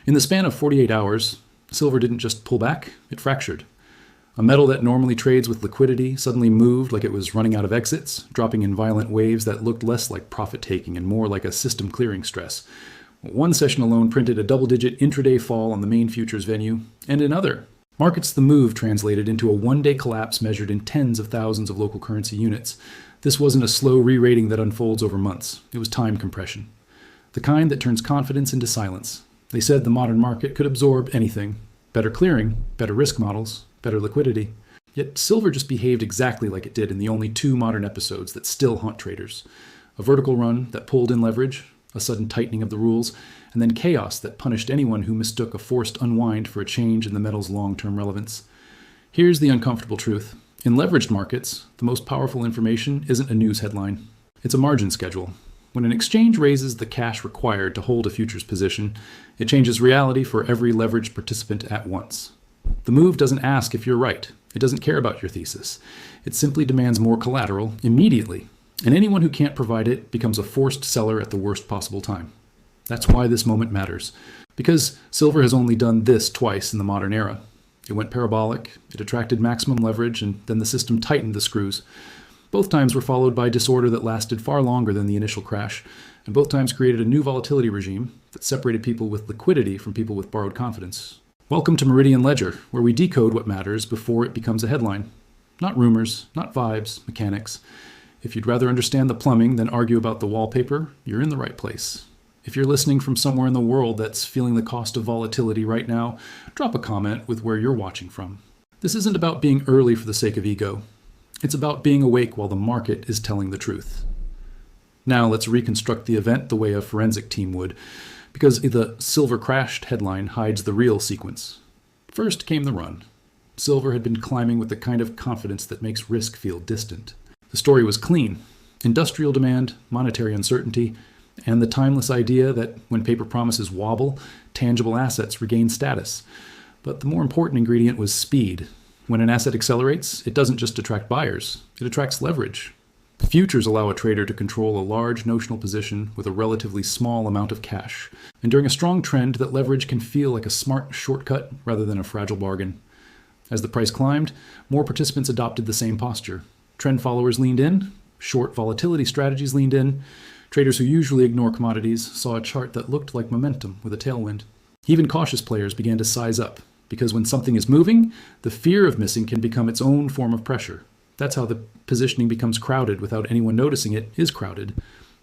In the span of 48 hours, silver didn't just pull back, it fractured. A metal that normally trades with liquidity suddenly moved like it was running out of exits, dropping in violent waves that looked less like profit-taking and more like a system clearing stress. One session alone printed a double-digit intraday fall on the main futures venue, and another. Markets the move translated into a one-day collapse measured in tens of thousands of local currency units. This wasn't a slow re-rating that unfolds over months. It was time compression. The kind that turns confidence into silence. They said the modern market could absorb anything. Better clearing, better risk models, better liquidity. Yet silver just behaved exactly like it did in the only two modern episodes that still haunt traders. A vertical run that pulled in leverage, a sudden tightening of the rules, and then chaos that punished anyone who mistook a forced unwind for a change in the metal's long-term relevance. Here's the uncomfortable truth. In leveraged markets, the most powerful information isn't a news headline. It's a margin schedule. When an exchange raises the cash required to hold a futures position, it changes reality for every leveraged participant at once. The move doesn't ask if you're right. It doesn't care about your thesis. It simply demands more collateral immediately, and anyone who can't provide it becomes a forced seller at the worst possible time. That's why this moment matters, because silver has only done this twice in the modern era. It went parabolic, it attracted maximum leverage, and then the system tightened the screws. Both times were followed by disorder that lasted far longer than the initial crash, and both times created a new volatility regime that separated people with liquidity from people with borrowed confidence. Welcome to Meridian Ledger, where we decode what matters before it becomes a headline. Not rumors, not vibes, mechanics. If you'd rather understand the plumbing than argue about the wallpaper, you're in the right place. If you're listening from somewhere in the world that's feeling the cost of volatility right now, drop a comment with where you're watching from. This isn't about being early for the sake of ego. It's about being awake while the market is telling the truth. Now let's reconstruct the event the way a forensic team would, because the silver crashed headline hides the real sequence. First came the run. Silver had been climbing with the kind of confidence that makes risk feel distant. The story was clean. Industrial demand, monetary uncertainty, and the timeless idea that when paper promises wobble, tangible assets regain status. But the more important ingredient was speed. When an asset accelerates, it doesn't just attract buyers, it attracts leverage. Futures allow a trader to control a large notional position with a relatively small amount of cash. And during a strong trend, that leverage can feel like a smart shortcut rather than a fragile bargain. As the price climbed, more participants adopted the same posture. Trend followers leaned in, short volatility strategies leaned in. Traders who usually ignore commodities saw a chart that looked like momentum with a tailwind. Even cautious players began to size up, because when something is moving, the fear of missing can become its own form of pressure. That's how the positioning becomes crowded without anyone noticing it is crowded.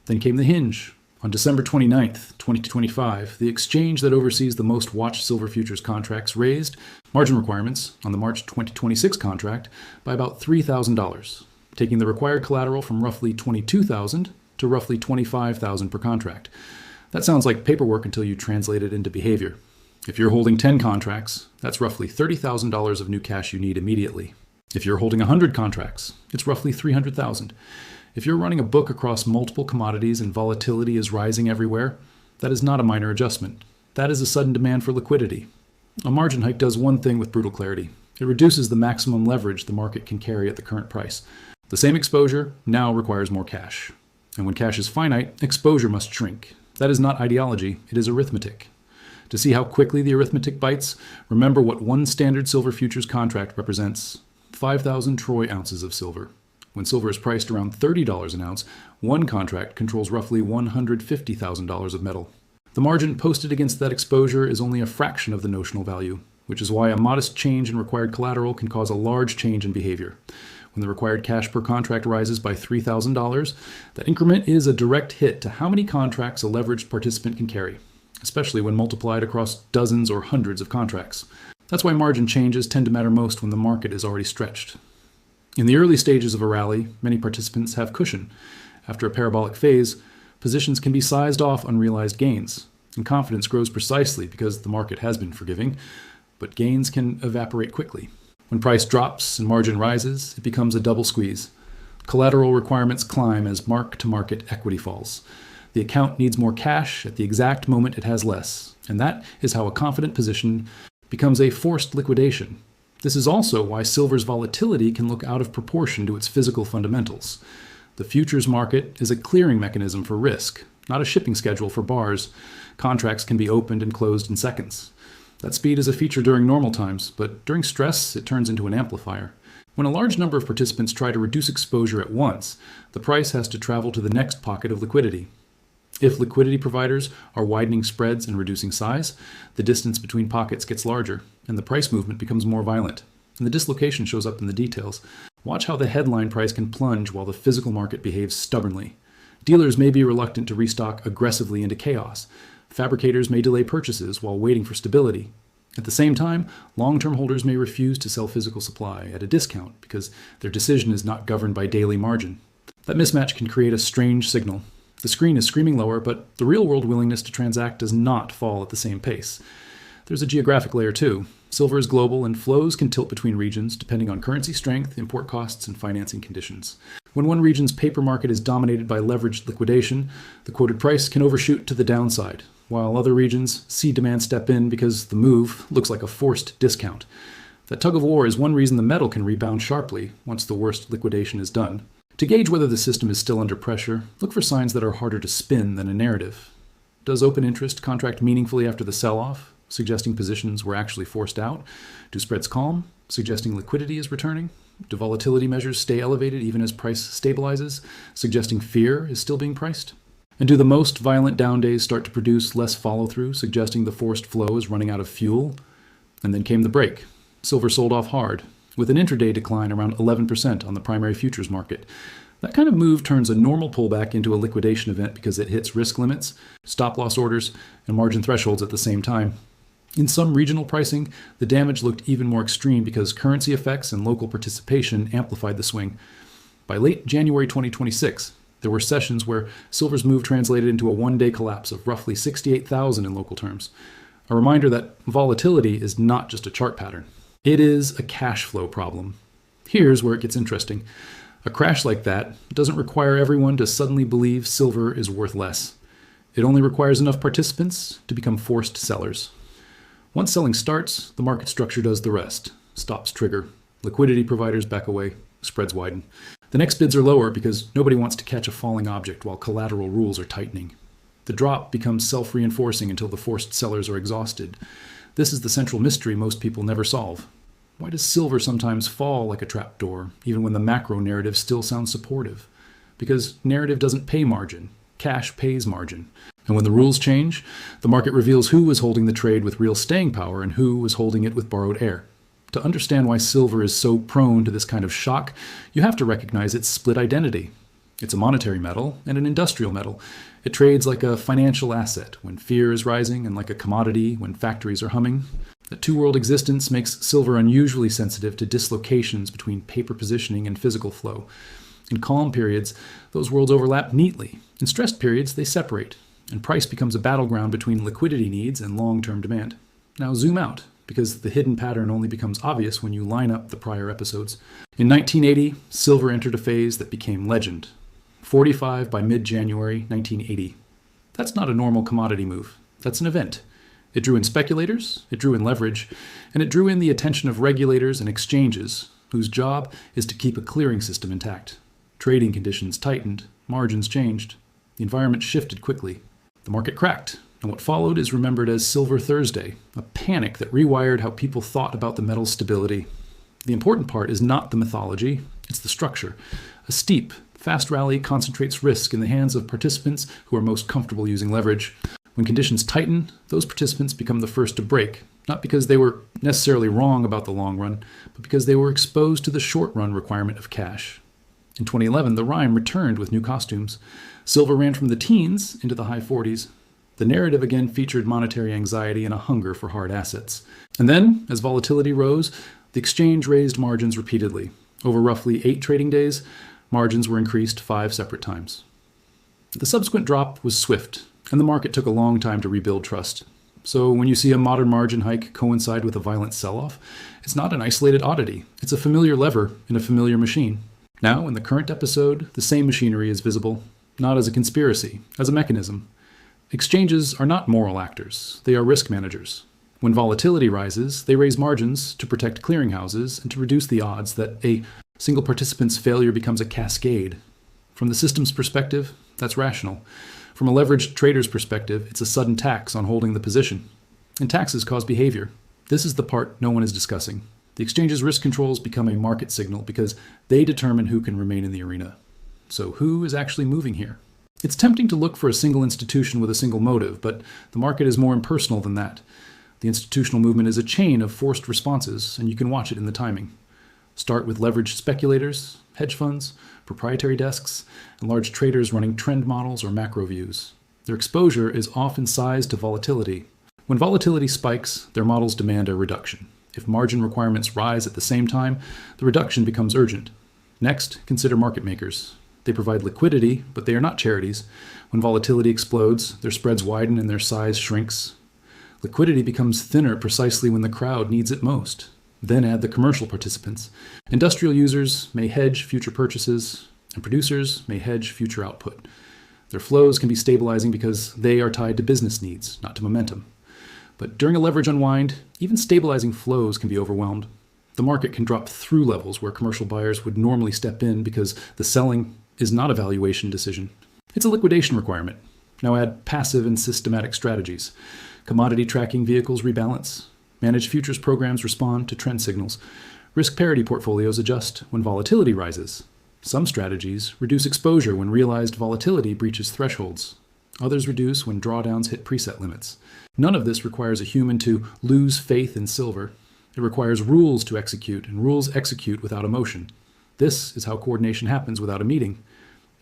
Then came the hinge. On December 29th, 2025, the exchange that oversees the most watched silver futures contracts raised margin requirements on the March 2026 contract by about $3,000, taking the required collateral from roughly $22,000 to roughly $25,000 per contract. That sounds like paperwork until you translate it into behavior. If you're holding 10 contracts, that's roughly $30,000 of new cash you need immediately. If you're holding 100 contracts, it's roughly $300,000. If you're running a book across multiple commodities and volatility is rising everywhere, that is not a minor adjustment. That is a sudden demand for liquidity. A margin hike does one thing with brutal clarity. It reduces the maximum leverage the market can carry at the current price. The same exposure now requires more cash. And when cash is finite, exposure must shrink. That is not ideology, it is arithmetic. To see how quickly the arithmetic bites, remember what one standard silver futures contract represents: 5,000 troy ounces of silver. When silver is priced around $30 an ounce, one contract controls roughly $150,000 of metal. The margin posted against that exposure is only a fraction of the notional value, which is why a modest change in required collateral can cause a large change in behavior. When the required cash per contract rises by $3,000, that increment is a direct hit to how many contracts a leveraged participant can carry, especially when multiplied across dozens or hundreds of contracts. That's why margin changes tend to matter most when the market is already stretched. In the early stages of a rally, many participants have cushion. After a parabolic phase, positions can be sized off unrealized gains, and confidence grows precisely because the market has been forgiving, but gains can evaporate quickly. When price drops and margin rises, it becomes a double squeeze. Collateral requirements climb as mark-to-market equity falls. The account needs more cash at the exact moment it has less, and that is how a confident position becomes a forced liquidation. This is also why silver's volatility can look out of proportion to its physical fundamentals. The futures market is a clearing mechanism for risk, not a shipping schedule for bars. Contracts can be opened and closed in seconds. That speed is a feature during normal times, but during stress, it turns into an amplifier. When a large number of participants try to reduce exposure at once, the price has to travel to the next pocket of liquidity. If liquidity providers are widening spreads and reducing size, the distance between pockets gets larger, and the price movement becomes more violent. And the dislocation shows up in the details. Watch how the headline price can plunge while the physical market behaves stubbornly. Dealers may be reluctant to restock aggressively into chaos. Fabricators may delay purchases while waiting for stability. At the same time, long-term holders may refuse to sell physical supply at a discount because their decision is not governed by daily margin. That mismatch can create a strange signal. The screen is screaming lower, but the real-world willingness to transact does not fall at the same pace. There's a geographic layer too. Silver is global, and flows can tilt between regions depending on currency strength, import costs, and financing conditions. When one region's paper market is dominated by leveraged liquidation, the quoted price can overshoot to the downside, while other regions see demand step in because the move looks like a forced discount. That tug of war is one reason the metal can rebound sharply once the worst liquidation is done. To gauge whether the system is still under pressure, look for signs that are harder to spin than a narrative. Does open interest contract meaningfully after the sell-off, suggesting positions were actually forced out? Do spreads calm, suggesting liquidity is returning? Do volatility measures stay elevated even as price stabilizes, suggesting fear is still being priced? And do the most violent down days start to produce less follow-through, suggesting the forced flow is running out of fuel? And then came the break. Silver sold off hard, with an intraday decline around 11% on the primary futures market. That kind of move turns a normal pullback into a liquidation event because it hits risk limits, stop-loss orders, and margin thresholds at the same time. In some regional pricing, the damage looked even more extreme because currency effects and local participation amplified the swing. By late January 2026, there were sessions where silver's move translated into a one-day collapse of roughly 68,000 in local terms. A reminder that volatility is not just a chart pattern. It is a cash flow problem. Here's where it gets interesting. A crash like that doesn't require everyone to suddenly believe silver is worth less. It only requires enough participants to become forced sellers. Once selling starts, the market structure does the rest. Stops trigger. Liquidity providers back away. Spreads widen. The next bids are lower because nobody wants to catch a falling object while collateral rules are tightening. The drop becomes self-reinforcing until the forced sellers are exhausted. This is the central mystery most people never solve. Why does silver sometimes fall like a trapdoor, even when the macro narrative still sounds supportive? Because narrative doesn't pay margin. Cash pays margin. And when the rules change, the market reveals who was holding the trade with real staying power and who was holding it with borrowed air. To understand why silver is so prone to this kind of shock, you have to recognize its split identity. It's a monetary metal and an industrial metal. It trades like a financial asset when fear is rising and like a commodity when factories are humming. The two-world existence makes silver unusually sensitive to dislocations between paper positioning and physical flow. In calm periods, those worlds overlap neatly. In stressed periods, they separate, and price becomes a battleground between liquidity needs and long-term demand. Now zoom out, because the hidden pattern only becomes obvious when you line up the prior episodes. In 1980, silver entered a phase that became legend. 45 by mid-January 1980. That's not a normal commodity move. That's an event. It drew in speculators, it drew in leverage, and it drew in the attention of regulators and exchanges, whose job is to keep a clearing system intact. Trading conditions tightened, margins changed. The environment shifted quickly. The market cracked, and what followed is remembered as Silver Thursday, a panic that rewired how people thought about the metal's stability. The important part is not the mythology, it's the structure. A steep, fast rally concentrates risk in the hands of participants who are most comfortable using leverage. When conditions tighten, those participants become the first to break, not because they were necessarily wrong about the long run, but because they were exposed to the short run requirement of cash. In 2011, the rhyme returned with new costumes. Silver ran from the teens into the high 40s. The narrative again featured monetary anxiety and a hunger for hard assets. And then, as volatility rose, the exchange raised margins repeatedly. Over roughly 8 trading days, margins were increased 5 separate times. The subsequent drop was swift, and the market took a long time to rebuild trust. So when you see a modern margin hike coincide with a violent sell-off, it's not an isolated oddity. It's a familiar lever in a familiar machine. Now, in the current episode, the same machinery is visible, not as a conspiracy, as a mechanism. Exchanges are not moral actors. They are risk managers. When volatility rises, they raise margins to protect clearinghouses and to reduce the odds that a single participant's failure becomes a cascade. From the system's perspective, that's rational. From a leveraged trader's perspective, it's a sudden tax on holding the position. And taxes cause behavior. This is the part no one is discussing. The exchange's risk controls become a market signal because they determine who can remain in the arena. So who is actually moving here? It's tempting to look for a single institution with a single motive, but the market is more impersonal than that. The institutional movement is a chain of forced responses, and you can watch it in the timing. Start with leveraged speculators, hedge funds, proprietary desks, and large traders running trend models or macro views. Their exposure is often sized to volatility. When volatility spikes, their models demand a reduction. If margin requirements rise at the same time, the reduction becomes urgent. Next, consider market makers. They provide liquidity, but they are not charities. When volatility explodes, their spreads widen and their size shrinks. Liquidity becomes thinner precisely when the crowd needs it most. Then add the commercial participants. Industrial users may hedge future purchases, and producers may hedge future output. Their flows can be stabilizing because they are tied to business needs, not to momentum. But during a leverage unwind, even stabilizing flows can be overwhelmed. The market can drop through levels where commercial buyers would normally step in because the selling is not a valuation decision. It's a liquidation requirement. Now add passive and systematic strategies. Commodity tracking vehicles rebalance. Managed futures programs respond to trend signals. Risk parity portfolios adjust when volatility rises. Some strategies reduce exposure when realized volatility breaches thresholds. Others reduce when drawdowns hit preset limits. None of this requires a human to lose faith in silver. It requires rules to execute, and rules execute without emotion. This is how coordination happens without a meeting.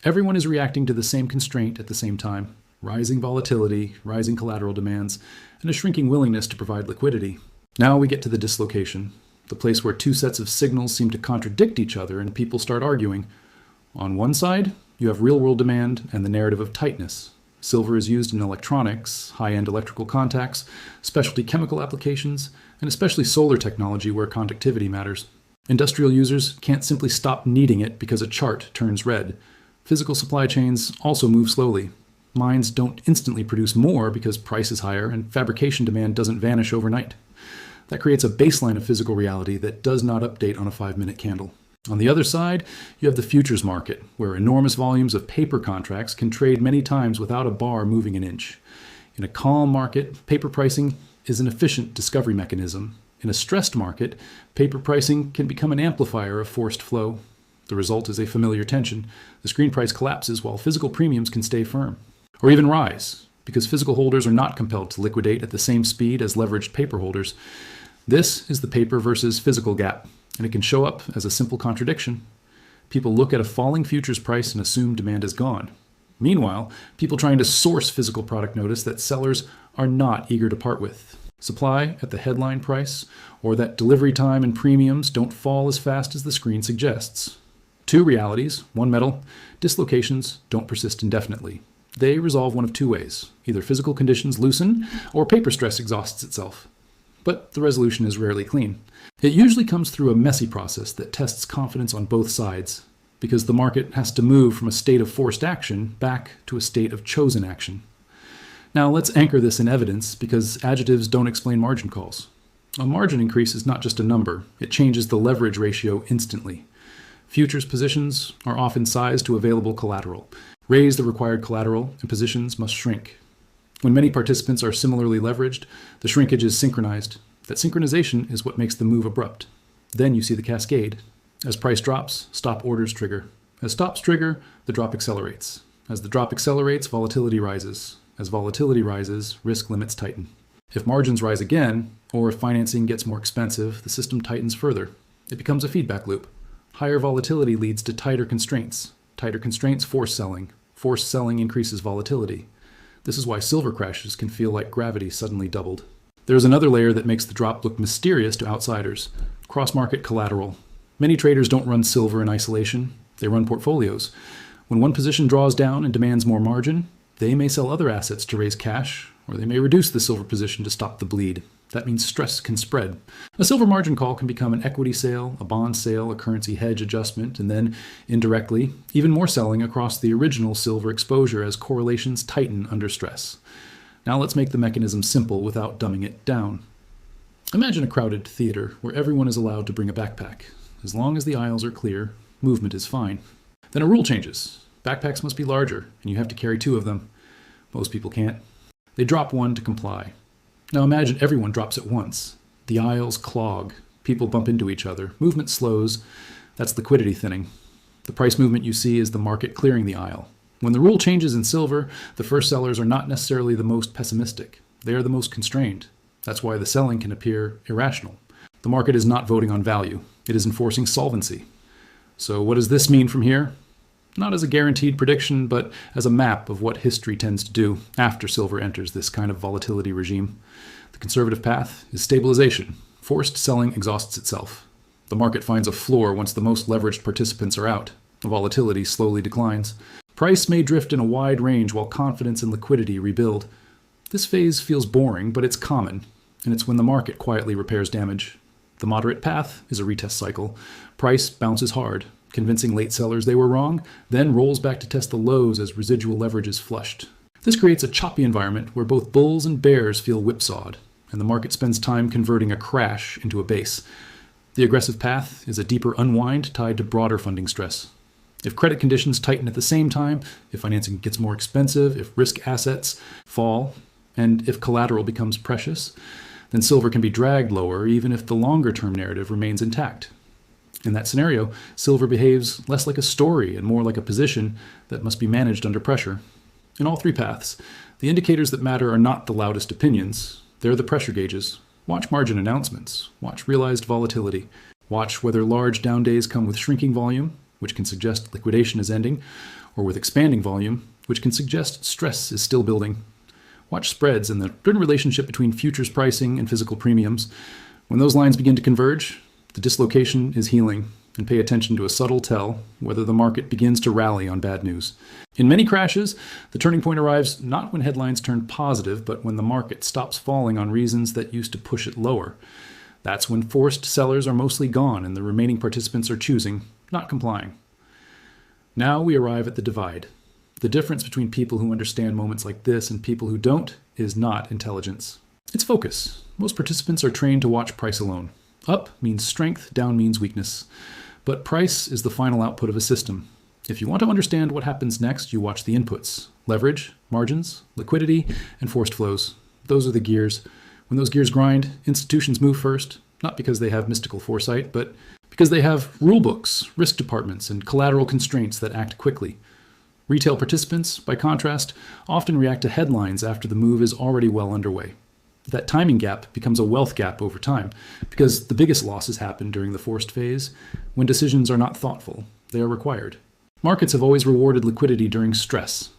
Everyone is reacting to the same constraint at the same time. Rising volatility, rising collateral demands, and a shrinking willingness to provide liquidity. Now we get to the dislocation, the place where two sets of signals seem to contradict each other and people start arguing. On one side, you have real-world demand and the narrative of tightness. Silver is used in electronics, high-end electrical contacts, specialty chemical applications, and especially solar technology where conductivity matters. Industrial users can't simply stop needing it because a chart turns red. Physical supply chains also move slowly. Mines don't instantly produce more because price is higher and fabrication demand doesn't vanish overnight. That creates a baseline of physical reality that does not update on a 5-minute candle. On the other side, you have the futures market, where enormous volumes of paper contracts can trade many times without a bar moving an inch. In a calm market, paper pricing is an efficient discovery mechanism. In a stressed market, paper pricing can become an amplifier of forced flow. The result is a familiar tension. The screen price collapses while physical premiums can stay firm, or even rise, because physical holders are not compelled to liquidate at the same speed as leveraged paper holders. This is the paper versus physical gap, and it can show up as a simple contradiction. People look at a falling futures price and assume demand is gone. Meanwhile, people trying to source physical product notice that sellers are not eager to part with. Supply at the headline price, or that delivery time and premiums don't fall as fast as the screen suggests. Two realities, one metal: dislocations don't persist indefinitely. They resolve one of two ways. Either physical conditions loosen, or paper stress exhausts itself. But the resolution is rarely clean. It usually comes through a messy process that tests confidence on both sides, because the market has to move from a state of forced action back to a state of chosen action. Now let's anchor this in evidence, because adjectives don't explain margin calls. A margin increase is not just a number. It changes the leverage ratio instantly. Futures positions are often sized to available collateral. Raise the required collateral, and positions must shrink. When many participants are similarly leveraged, the shrinkage is synchronized. That synchronization is what makes the move abrupt. Then you see the cascade. As price drops, stop orders trigger. As stops trigger, the drop accelerates. As the drop accelerates, volatility rises. As volatility rises, risk limits tighten. If margins rise again, or if financing gets more expensive, the system tightens further. It becomes a feedback loop. Higher volatility leads to tighter constraints. Tighter constraints force selling. Forced selling increases volatility. This is why silver crashes can feel like gravity suddenly doubled. There is another layer that makes the drop look mysterious to outsiders: cross-market collateral. Many traders don't run silver in isolation. They run portfolios. When one position draws down and demands more margin, they may sell other assets to raise cash, or they may reduce the silver position to stop the bleed. That means stress can spread. A silver margin call can become an equity sale, a bond sale, a currency hedge adjustment, and then, indirectly, even more selling across the original silver exposure as correlations tighten under stress. Now let's make the mechanism simple without dumbing it down. Imagine a crowded theater where everyone is allowed to bring a backpack. As long as the aisles are clear, movement is fine. Then a rule changes. Backpacks must be larger, and you have to carry 2 of them. Most people can't. They drop one to comply. Now imagine everyone drops at once. The aisles clog. People bump into each other. Movement slows. That's liquidity thinning. The price movement you see is the market clearing the aisle. When the rule changes in silver, the first sellers are not necessarily the most pessimistic. They are the most constrained. That's why the selling can appear irrational. The market is not voting on value. It is enforcing solvency. So what does this mean from here? Not as a guaranteed prediction, but as a map of what history tends to do after silver enters this kind of volatility regime. The conservative path is stabilization. Forced selling exhausts itself. The market finds a floor once the most leveraged participants are out. Volatility slowly declines. Price may drift in a wide range while confidence and liquidity rebuild. This phase feels boring, but it's common, and it's when the market quietly repairs damage. The moderate path is a retest cycle. Price bounces hard, convincing late sellers they were wrong, then rolls back to test the lows as residual leverage is flushed. This creates a choppy environment where both bulls and bears feel whipsawed, and the market spends time converting a crash into a base. The aggressive path is a deeper unwind tied to broader funding stress. If credit conditions tighten at the same time, if financing gets more expensive, if risk assets fall, and if collateral becomes precious, then silver can be dragged lower even if the longer-term narrative remains intact. In that scenario, silver behaves less like a story and more like a position that must be managed under pressure. In all 3 paths, the indicators that matter are not the loudest opinions. They're the pressure gauges. Watch margin announcements. Watch realized volatility. Watch whether large down days come with shrinking volume, which can suggest liquidation is ending, or with expanding volume, which can suggest stress is still building. Watch spreads and the relationship between futures pricing and physical premiums. When those lines begin to converge, the dislocation is healing, and pay attention to a subtle tell whether the market begins to rally on bad news. In many crashes, the turning point arrives not when headlines turn positive, but when the market stops falling on reasons that used to push it lower. That's when forced sellers are mostly gone and the remaining participants are choosing, not complying. Now we arrive at the divide. The difference between people who understand moments like this and people who don't is not intelligence. It's focus. Most participants are trained to watch price alone. Up means strength, down means weakness. But price is the final output of a system. If you want to understand what happens next, you watch the inputs: leverage, margins, liquidity, and forced flows. Those are the gears. When those gears grind, institutions move first, not because they have mystical foresight, but because they have rule books, risk departments, and collateral constraints that act quickly. Retail participants, by contrast, often react to headlines after the move is already well underway. That timing gap becomes a wealth gap over time, because the biggest losses happen during the forced phase, when decisions are not thoughtful. They are required. Markets have always rewarded liquidity during stress.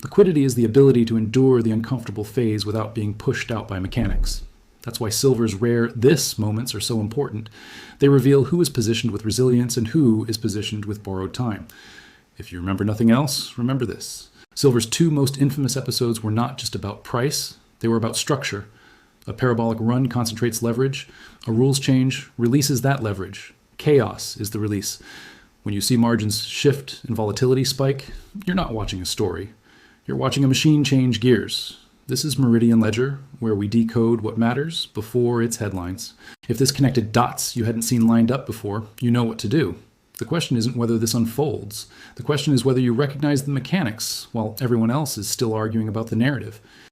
Liquidity is the ability to endure the uncomfortable phase without being pushed out by mechanics. That's why silver's rare this moments are so important. They reveal who is positioned with resilience and who is positioned with borrowed time. If you remember nothing else, remember this. Silver's 2 most infamous episodes were not just about price, they were about structure. A parabolic run concentrates leverage. A rules change releases that leverage. Chaos is the release. When you see margins shift and volatility spike, you're not watching a story. You're watching a machine change gears. This is Meridian Ledger, where we decode what matters before its headlines. If this connected dots you hadn't seen lined up before, you know what to do. The question isn't whether this unfolds. The question is whether you recognize the mechanics while everyone else is still arguing about the narrative.